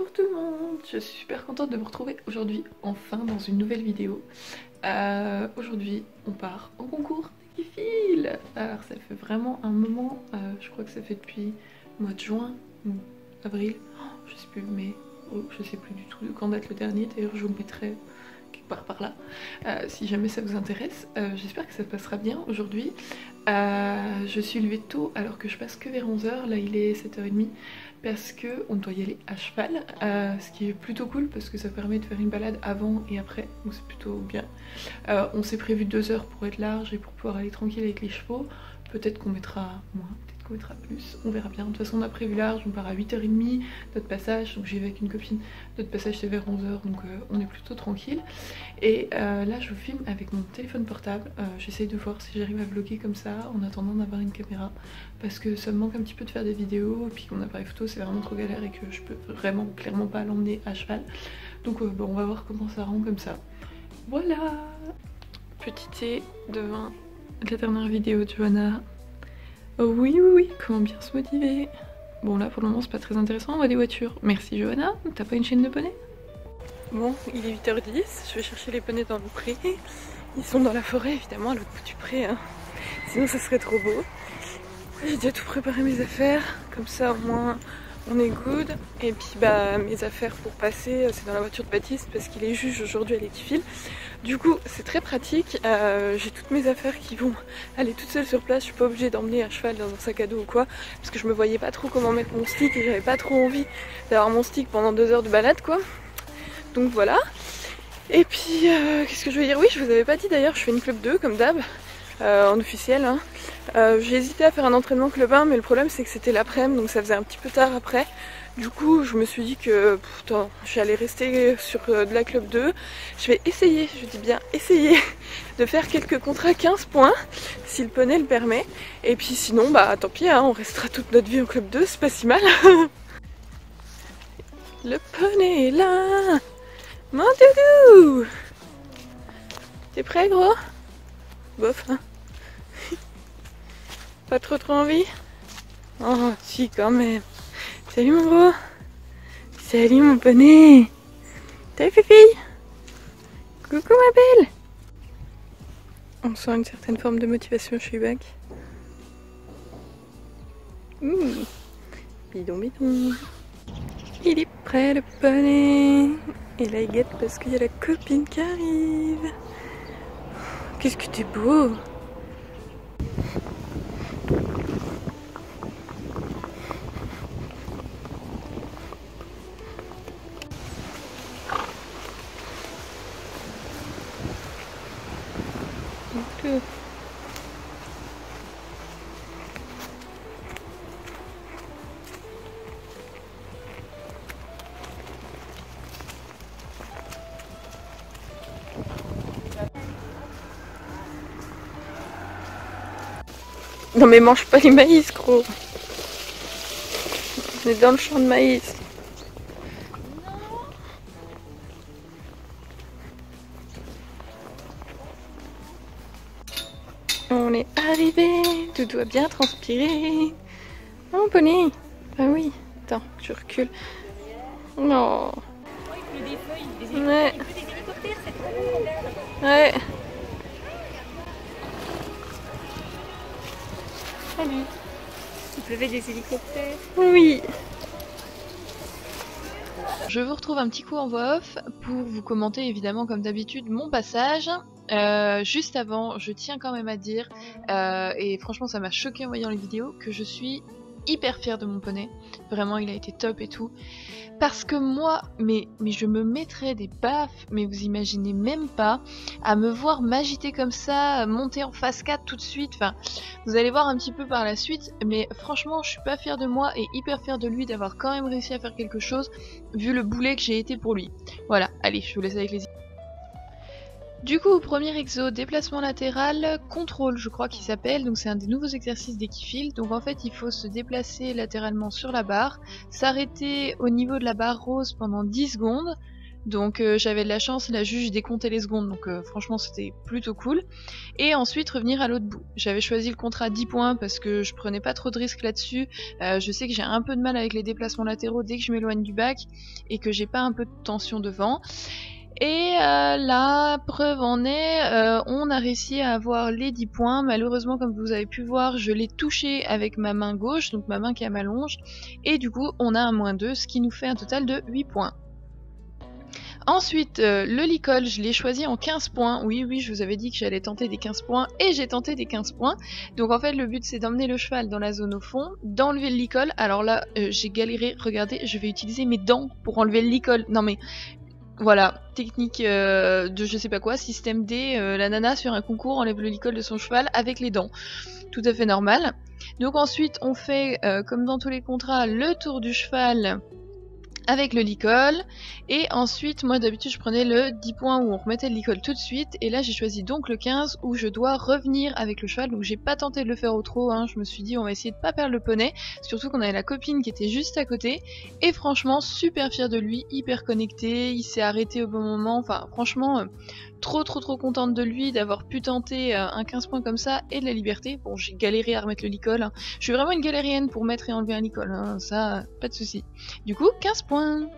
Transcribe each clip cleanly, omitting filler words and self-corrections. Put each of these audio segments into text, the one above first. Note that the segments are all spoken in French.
Bonjour tout le monde, je suis super contente de vous retrouver aujourd'hui, enfin dans une nouvelle vidéo. Aujourd'hui on part en concours d'équifile. Alors ça fait vraiment un moment, je crois que ça fait depuis le mois de juin ou avril, je sais plus, mais je sais plus du tout de quand date le dernier, d'ailleurs je vous le mettrai quelque part par là, si jamais ça vous intéresse. J'espère que ça passera bien aujourd'hui. Je suis levée tôt alors que je passe que vers 11h, là il est 7h30 parce que on doit y aller à cheval, ce qui est plutôt cool parce que ça permet de faire une balade avant et après, donc c'est plutôt bien. On s'est prévu 2 heures pour être large et pour pouvoir aller tranquille avec les chevaux. Peut-être qu'on mettra moins, peut-être qu'on mettra plus, on verra bien. De toute façon on a prévu large, on part à 8h30, notre passage, donc j'y vais avec une copine, notre passage c'est vers 11h, donc on est plutôt tranquille. Et là je vous filme avec mon téléphone portable, j'essaye de voir si j'arrive à vlogger comme ça en attendant d'avoir une caméra, parce que ça me manque un petit peu de faire des vidéos, et puis mon appareil photo c'est vraiment trop galère et que je peux vraiment clairement pas l'emmener à cheval. Donc bon, on va voir comment ça rend comme ça. Voilà. Petit thé devant la dernière vidéo de Johanna. Oh oui, comment bien se motiver. Bon là pour le moment c'est pas très intéressant, on voit des voitures. Merci Johanna, t'as pas une chaîne de poney? Bon, il est 8h10, je vais chercher les poneys dans le pré. Ils sont dans la forêt évidemment à l'autre bout du pré, hein. Sinon ça serait trop beau. J'ai déjà tout préparé mes affaires, comme ça au moins on est good. Et puis bah mes affaires pour passer c'est dans la voiture de Baptiste parce qu'il est juge aujourd'hui à l'équifile. Du coup c'est très pratique, j'ai toutes mes affaires qui vont aller toutes seules sur place, je suis pas obligée d'emmener à cheval dans un sac à dos ou quoi, parce que je me voyais pas trop comment mettre mon stick et j'avais pas trop envie d'avoir mon stick pendant 2 heures de balade quoi. Donc voilà. Et puis qu'est-ce que je veux dire, oui je vous avais pas dit d'ailleurs, je fais une club 2 comme d'hab, en officiel hein. J'ai hésité à faire un entraînement club 1 mais le problème c'est que c'était l'après-midi donc ça faisait un petit peu tard après. Du coup je me suis dit que j'allais rester sur de la club 2. Je vais essayer, je dis bien essayer, de faire quelques contrats 15 points si le poney le permet. Et puis sinon bah tant pis hein, on restera toute notre vie en club 2, c'est pas si mal. Le poney est là. Mon doudou. T'es prêt gros? Bof hein. Pas trop envie? Oh si quand même. Salut mon gros. Salut mon poney. Salut Fifi. Coucou ma belle. On sent une certaine forme de motivation chez Bac. Bidon bidon. Il est prêt le poney. Et là il guette parce qu'il y a la copine qui arrive. Qu'est-ce que t'es beau. Non mais mange pas les maïs gros. On est dans le champ de maïs. On est arrivé, tout doit bien transpirer. Oh poney. Ah oui, attends, je recule. Non. Ouais. Ouais. Salut. Il pleuvait des hélicoptères. Oui. Je vous retrouve un petit coup en voix off pour vous commenter évidemment comme d'habitude mon passage. Juste avant, je tiens quand même à dire, et franchement ça m'a choqué en voyant les vidéos, que je suis hyper fière de mon poney. Vraiment il a été top et tout. Parce que moi, mais je me mettrais des baffes, mais vous imaginez même pas, à me voir m'agiter comme ça, monter en phase 4 tout de suite. Enfin, vous allez voir un petit peu par la suite, mais franchement, je suis pas fière de moi et hyper fière de lui d'avoir quand même réussi à faire quelque chose, vu le boulet que j'ai été pour lui. Voilà, allez, je vous laisse avec les... Du coup, premier exo, déplacement latéral, contrôle je crois qu'il s'appelle, donc c'est un des nouveaux exercices d'équifile. Donc en fait il faut se déplacer latéralement sur la barre, s'arrêter au niveau de la barre rose pendant 10 secondes, Donc j'avais de la chance, la juge décomptait les secondes, donc franchement c'était plutôt cool. Et ensuite revenir à l'autre bout. J'avais choisi le contrat 10 points parce que je prenais pas trop de risques là-dessus. Je sais que j'ai un peu de mal avec les déplacements latéraux dès que je m'éloigne du bac et que j'ai pas un peu de tension devant. Et la preuve en est, on a réussi à avoir les 10 points. Malheureusement, comme vous avez pu voir, je l'ai touché avec ma main gauche, donc ma main qui est à ma longe. Et du coup, on a un -2, ce qui nous fait un total de 8 points. Ensuite, le licol, je l'ai choisi en 15 points. Oui, je vous avais dit que j'allais tenter des 15 points, et j'ai tenté des 15 points. Donc en fait, le but, c'est d'emmener le cheval dans la zone au fond, d'enlever le licol. Alors là, j'ai galéré. Regardez, je vais utiliser mes dents pour enlever le licol. Non mais... Voilà, technique de je sais pas quoi, système D, la nana sur un concours enlève le licol de son cheval avec les dents. Tout à fait normal. Donc ensuite on fait, comme dans tous les contrats, le tour du cheval avec le licol. Et ensuite, moi d'habitude je prenais le 10 points où on remettait le licol tout de suite. Et là j'ai choisi donc le 15 où je dois revenir avec le cheval. Donc j'ai pas tenté de le faire au trot, hein. Je me suis dit on va essayer de pas perdre le poney. Surtout qu'on avait la copine qui était juste à côté. Et franchement super fière de lui, hyper connecté. Il s'est arrêté au bon moment. Enfin franchement... trop contente de lui d'avoir pu tenter un 15 points comme ça et de la liberté. Bon, j'ai galéré à remettre le licol, hein. Je suis vraiment une galérienne pour mettre et enlever un licol, hein. Ça, pas de souci. Du coup, 15 points.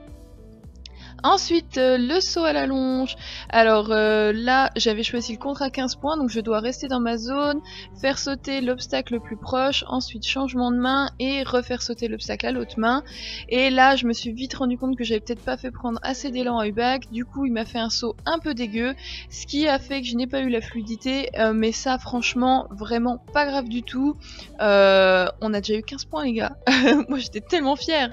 Ensuite, le saut à la longe. Alors là, j'avais choisi le contrat 15 points, donc je dois rester dans ma zone, faire sauter l'obstacle le plus proche, ensuite changement de main et refaire sauter l'obstacle à l'autre main. Et là, je me suis vite rendu compte que j'avais peut-être pas fait prendre assez d'élan à Hubac, du coup il m'a fait un saut un peu dégueu, ce qui a fait que je n'ai pas eu la fluidité, mais ça franchement, vraiment pas grave du tout. On a déjà eu 15 points les gars, moi j'étais tellement fière.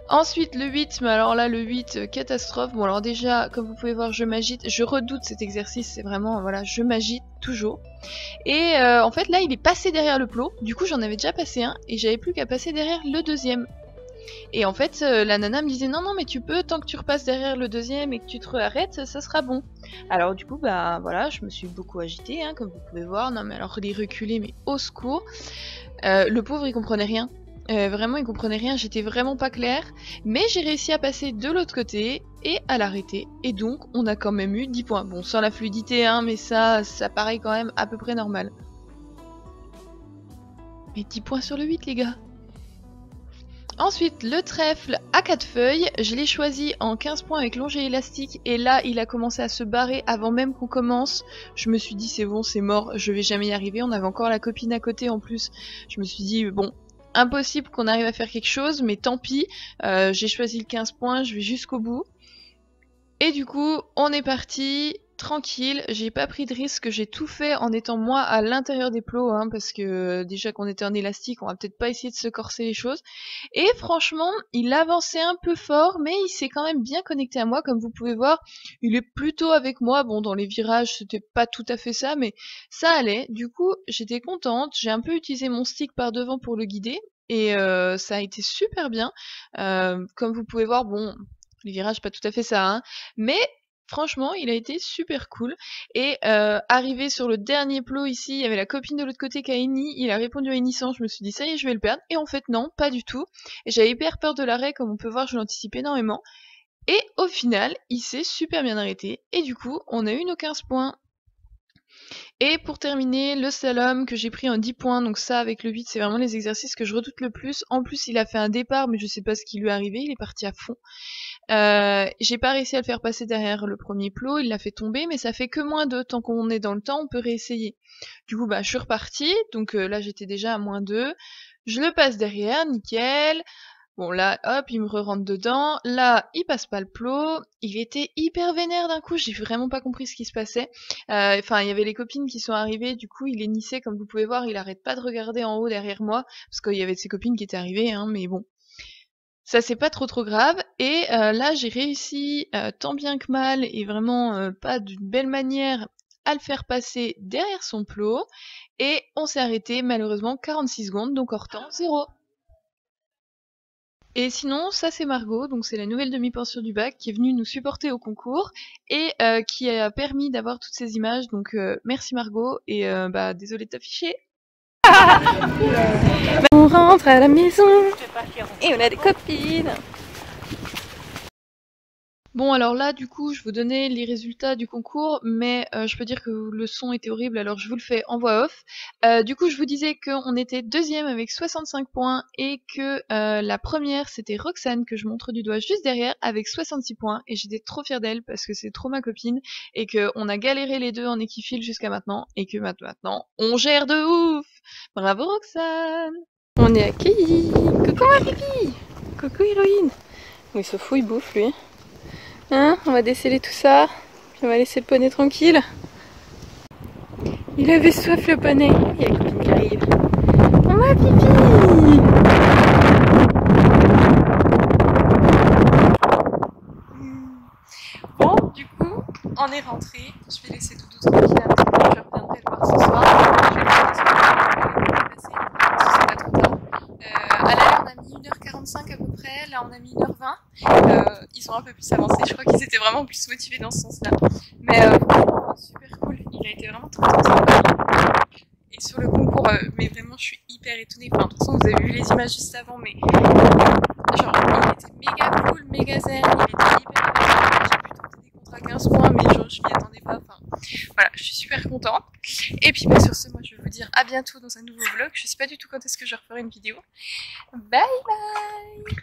Ensuite le 8, mais alors là le 8, catastrophe. Bon alors déjà, comme vous pouvez voir, je m'agite, je redoute cet exercice, c'est vraiment, voilà, je m'agite toujours. Et en fait là il est passé derrière le plot, du coup j'en avais déjà passé un, et j'avais plus qu'à passer derrière le deuxième. Et en fait la nana me disait non mais tu peux, tant que tu repasses derrière le deuxième et que tu te réarrêtes, ça sera bon. Alors du coup bah voilà, je me suis beaucoup agitée, hein, comme vous pouvez voir. Non mais alors les reculés, mais au secours. Le pauvre il comprenait rien. Vraiment il comprenait rien, j'étais vraiment pas claire, mais j'ai réussi à passer de l'autre côté et à l'arrêter, et donc on a quand même eu 10 points. Bon, sans la fluidité, hein, mais ça paraît quand même à peu près normal. Mais 10 points sur le 8 les gars. Ensuite, le trèfle à 4 feuilles, je l'ai choisi en 15 points avec longée élastique, et là il a commencé à se barrer avant même qu'on commence. Je me suis dit c'est bon, c'est mort, je vais jamais y arriver. On avait encore la copine à côté en plus. Je me suis dit bon, impossible qu'on arrive à faire quelque chose, mais tant pis, j'ai choisi le 15 points, je vais jusqu'au bout. Et du coup, on est parti, tranquille, j'ai pas pris de risque, j'ai tout fait en étant moi à l'intérieur des plots, hein, parce que déjà qu'on était en élastique, on va peut-être pas essayer de se corser les choses. Et franchement, il avançait un peu fort, mais il s'est quand même bien connecté à moi, comme vous pouvez voir. Il est plutôt avec moi, bon dans les virages c'était pas tout à fait ça, mais ça allait. Du coup, j'étais contente, j'ai un peu utilisé mon stick par devant pour le guider, et ça a été super bien. Comme vous pouvez voir, bon... les virages, pas tout à fait ça, hein. Mais franchement, il a été super cool. Et arrivé sur le dernier plot ici, il y avait la copine de l'autre côté qui a henni. Il a répondu à hennissant, je me suis dit ça y est, je vais le perdre. Et en fait non, pas du tout. Et j'avais hyper peur de l'arrêt, comme on peut voir, je l'anticipe énormément. Et au final, il s'est super bien arrêté. Et du coup, on a eu nos 15 points. Et pour terminer, le slalom que j'ai pris en 10 points, donc ça avec le 8 c'est vraiment les exercices que je redoute le plus. En plus il a fait un départ mais je sais pas ce qui lui est arrivé, il est parti à fond. J'ai pas réussi à le faire passer derrière le premier plot, il l'a fait tomber, mais ça fait que -2, tant qu'on est dans le temps on peut réessayer. Du coup bah je suis repartie, donc là j'étais déjà à -2, je le passe derrière, nickel. Bon là, hop, il me re-rentre dedans. Là, il passe pas le plot. Il était hyper vénère d'un coup. J'ai vraiment pas compris ce qui se passait. Enfin, il y avait les copines qui sont arrivées. Du coup, il hennissait, comme vous pouvez voir. Il arrête pas de regarder en haut derrière moi. Parce qu'il y avait de ses copines qui étaient arrivées, hein, mais bon. Ça, c'est pas trop grave. Et là, j'ai réussi, tant bien que mal, et vraiment pas d'une belle manière, à le faire passer derrière son plot. Et on s'est arrêté, malheureusement, 46 secondes. Donc, hors temps, 0. Et sinon, ça c'est Margot, donc c'est la nouvelle demi-portion du bac qui est venue nous supporter au concours et qui a permis d'avoir toutes ces images. Donc merci Margot et bah désolée de t'afficher. On rentre à la maison et on a des copines. Bon, alors là, du coup, je vous donnais les résultats du concours, mais je peux dire que le son était horrible, alors je vous le fais en voix off. Du coup, je vous disais qu'on était deuxième avec 65 points et que la première, c'était Roxane, que je montre du doigt juste derrière, avec 66 points. Et j'étais trop fière d'elle parce que c'est trop ma copine et qu'on a galéré les deux en équifile jusqu'à maintenant et que maintenant, on gère de ouf. Bravo Roxane. On est accueillis. Coucou ma pipi. Coucou héroïne. Oui, il se fout, il bouffe lui. Hein, on va déceler tout ça, puis on va laisser le poney tranquille. Il avait soif le poney. Il y a la copine qui arrive. On va pipi. Bon, du coup, on est rentré. Je vais laisser Doudou tranquille un petit peu. Je reviendrai le voir ce soir. Je vais le passer parce que c'est pas trop tard. À l'aller, on a mis 1h45 à peu près. Là, on a mis 1h20. Ils sont un peu plus avancés. Je crois qu'ils étaient vraiment plus motivés dans ce sens-là. Mais franchement, super cool. Il a été vraiment très sympa. Et sur le concours, mais vraiment, je suis hyper étonnée. Enfin, de toute façon, vous avez vu les images juste avant, mais genre, il était méga cool, méga zen. Il était hyper intéressant. J'ai pu tenter des contrats à 15 points, mais genre, je m'y attendais pas. Enfin, voilà, je suis super contente. Et puis, bah, sur ce, moi, je vais vous dire à bientôt dans un nouveau vlog. Je sais pas du tout quand est-ce que je referai une vidéo. Bye bye.